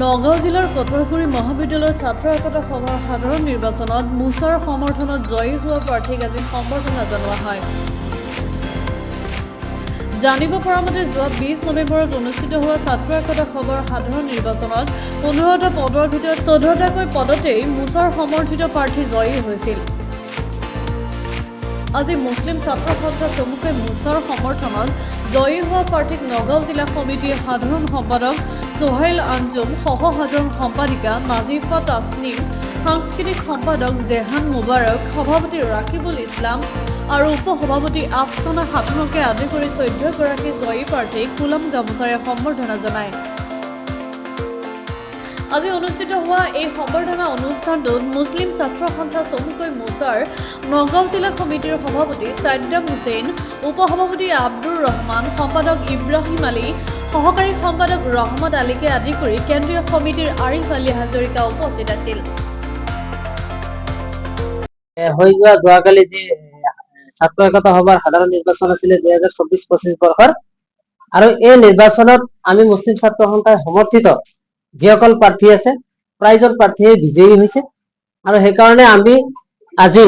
নগাঁও জিলাৰ কটৰগুৰি মহাবিদ্যালয়ৰ ছাত্ৰ একতা সভাৰ সাধাৰণ নিৰ্বাচনত মুছাৰ সমৰ্থনত জয়ী হোৱা প্ৰাৰ্থীক আজি সম্বৰ্ধনা জনোৱা হয়। জানিব পৰা মতে যোৱা 20 নৱেম্বৰত অনুষ্ঠিত হোৱা ছাত্ৰ একতা সভাৰ সাধাৰণ নিৰ্বাচনত 15টা পদৰ ভিতৰত 14টাকৈ পদতেই মুছাৰ সমৰ্থিত প্ৰাৰ্থী জয়ী হৈছিল। আজি মুছলিম ছাত্ৰ সন্থা চমুকে মুছাৰ সমৰ্থনত জয়ী হোৱা প্ৰাৰ্থীক নগাঁও জিলা সমিতিৰ সাধাৰণ সম্পাদক সোহাইল আঞ্জুম, সহ সাধাৰণ সম্পাদিকা নাজিফা তাছনিম, সাংস্কৃতিক সম্পাদক জেহান মুবাৰক, সভাপতি ৰাকিবুল ইছলাম আৰু উপ-সভাপতি আফছানা খাতুনকে আদি কৰি 14গৰাকী জয়ী প্ৰাৰ্থীক কুলাম গামোচাৰে সম্বৰ্ধনা জনায়। আজি অনুষ্ঠিত হোৱা এই সম্বৰ্ধনা অনুষ্ঠানটোত মুছলিম ছাত্ৰ সন্থা চমুকৈ মুছাৰ নগাঁও জিলা সমিতিৰ সভাপতি ছাদ্দাম হুছেইন, উপ-সভাপতি আব্দুৰ ৰহমান, সম্পাদক ইব্ৰাহিম আলী, সহকাৰী সম্পাদক ৰহমত আলীকে আদি কৰি কেন্দ্ৰীয় সমিতিৰ আৰিফ আলী হাজৰিকা উপস্থিত আছিল। যোৱাকালি যি ছাত্ৰ একতা সভাৰ সাধাৰণ নিৰ্বাচন আছিলে 2024-25 বৰ্ষৰ, আৰু এই নিৰ্বাচনত আমি মুছলিম ছাত্ৰ সন্থাই সমৰ্থিত যিসকল প্ৰাৰ্থী আছে প্ৰায়জন প্ৰাৰ্থীয়ে বিজয়ী হৈছে। আৰু সেইকাৰণে আমি আজি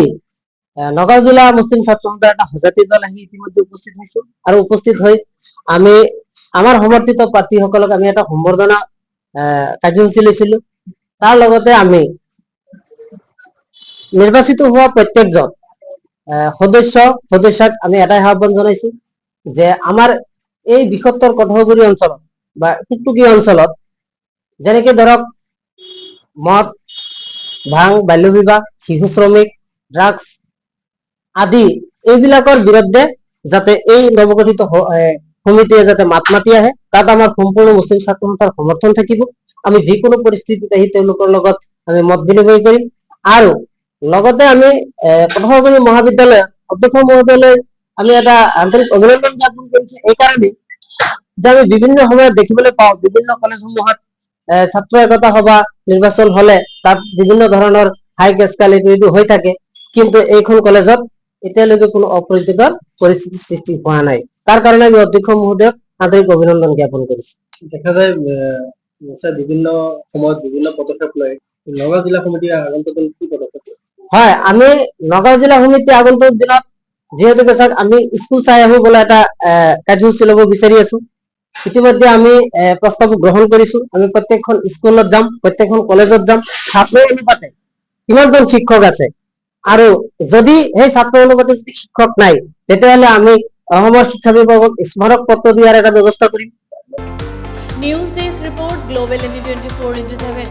নগাঁও জিলা মুছলিম ছাত্ৰ সন্থাৰ এটা সজাতি দল আহি ইতিমধ্যে উপস্থিত হৈছো, আৰু উপস্থিত হৈ আমি আমাৰ সমৰ্থিত প্ৰাৰ্থীসকলক আমি এটা সম্বৰ্ধনা কাৰ্যসূচী লৈছিলো। তাৰ লগতে আমি নিৰ্বাচিত হোৱা প্ৰত্যেকজন সদস্যক আমি এটাই আহ্বান জনাইছো যে আমাৰ এই বৃহত্তৰ কঠৰগুৰি অঞ্চলত বা টুকটুকী অঞ্চলত যেনেকে ধৰক মদ, ভাং, বাল্য বিবাহ, শিশু শ্ৰমিক, ড্ৰাগছ আদি এইবিলাকৰ বিৰুদ্ধে যাতে এই নৱগঠিত সমিতিয়ে যাতে মাত মাতি আহে, তাত আমাৰ সম্পূৰ্ণ মুছলিম ছাত্ৰ সন্থাৰ সমৰ্থন থাকিব। আমি যিকোনো পৰিস্থিতিত আহি তেওঁলোকৰ লগত আমি মত বিনিময় কৰিম। আৰু লগতে আমি কঠৰগুৰি মহাবিদ্যালয়ৰ অধ্যক্ষ মহোদয়লৈ আমি এটা আন্তৰিক অভিনন্দন জ্ঞাপন কৰিছো এই কাৰণে যে আমি বিভিন্ন সময়ত দেখিবলৈ পাওঁ বিভিন্ন কলেজসমূহত ছাত্ৰ একতা সভা নিৰ্বাচন হলে তাত বিভিন্ন ধৰণৰ হাইক এস্কালেটৰ হৈ থাকে, কিন্তু এইখন কলেজত এতিয়ালৈকে কোনো অপ্ৰীতিকৰ পৰিস্থিতিৰ সৃষ্টি হোৱা নাই। তাৰ কাৰণে আমি অধ্যক্ষ মহোদয়ক আন্তৰিক অভিনন্দন জ্ঞাপন কৰিছো। দেখা যায় বিভিন্ন সময়ত বিভিন্ন পদক্ষেপ লয়। নগাঁও জিলা সমিতিৰ আগন্তুক কি পদক্ষেপ? হয়, আমি নগাঁও জিলা সমিতি আগন্তুক দিনত যিহেতুকে চাওক আমি স্কুল চাই আহো বোলা এটা কাৰ্যসূচী ল'ব বিচাৰি আছো। ইতিমধ্যে আমি প্ৰস্তাৱ গ্ৰহণ কৰিছো। আমি প্ৰত্যেকখন স্কুলত যাম, প্ৰত্যেকখন কলেজত যাম, ছাত্ৰ অনুপাতে কিমানজন শিক্ষক আছে, আৰু যদি সেই ছাত্ৰ অনুপাতে যদি শিক্ষক নাই তেতিয়াহ'লে আমি অসমৰ শিক্ষা বিভাগক স্মাৰক পত্ৰ দিয়াৰ এটা ব্যৱস্থা কৰিম। News desk report, global ND 24/7।